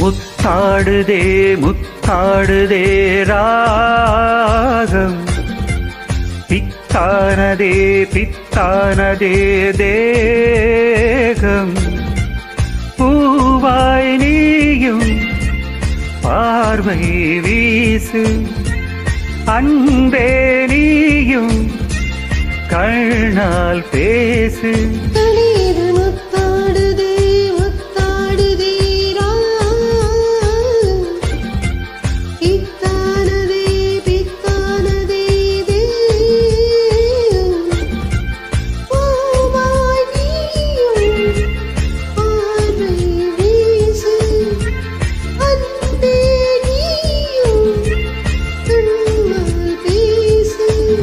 முத்தாடுதே முத்தாடுதே ராகம் பித்தானதே பித்தானதே தேகம் பூவாய் நீயும் பார்வை வீசு அன்பே நீயும் கண்ணால் பேசு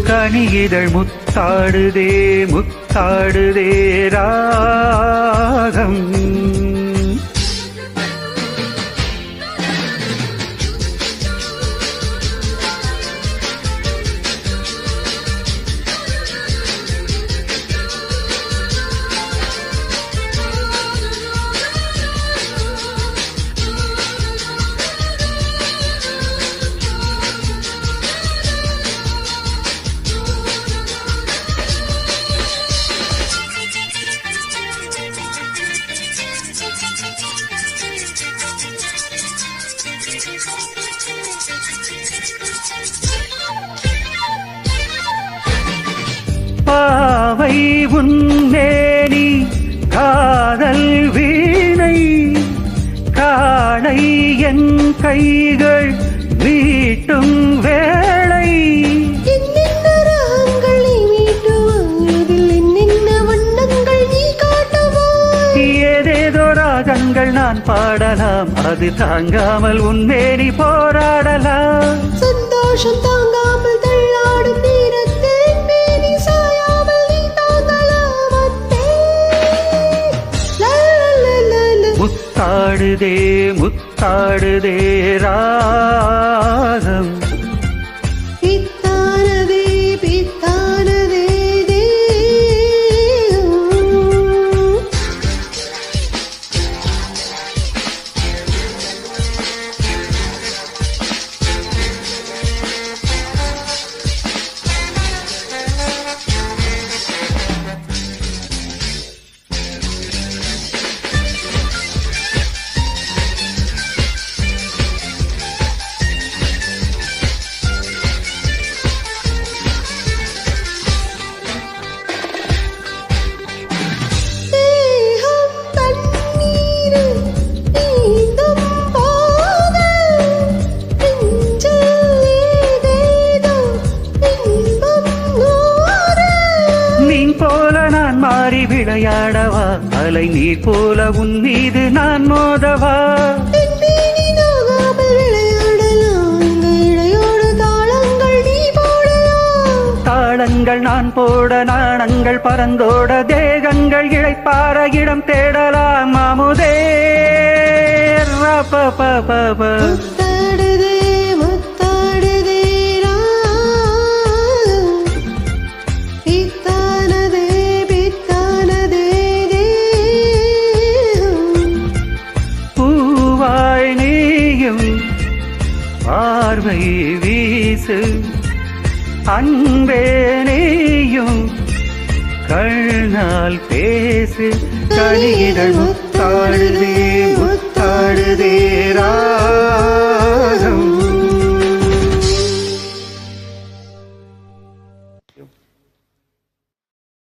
கனியிதழ் முத்தாடுதே முத்தாடுதே ராகம் பாவை உன்னேனி காதல் வீணை காணை என் கைகள் மீட்டும் வேளை ஏதேதோ ராகங்கள் நான் பாடலாம் அது தாங்காமல் உன்னேனி போராடலாம் சந்தோஷம் தாங்காமல் தள்ளாடும் நேரத்தில் மேனி சாயாமல் நீ தாங்கலாம் முத்தாடுதே முத்தாடுதே ராகம் பித்தானதே பித்தானதே மாறி விளையாடவா அலை நீர் போல உன் மீது நான் மோதவா தாளங்கள் நான் போட நாணங்கள் பறந்தோட தேகங்கள் இழைப்பார இடம் தேடலாம் மாமுதே பார்வை வீசு அன்பே நீயும் கண்ணால் பேசு கனியிதழ் முத்தாடுதே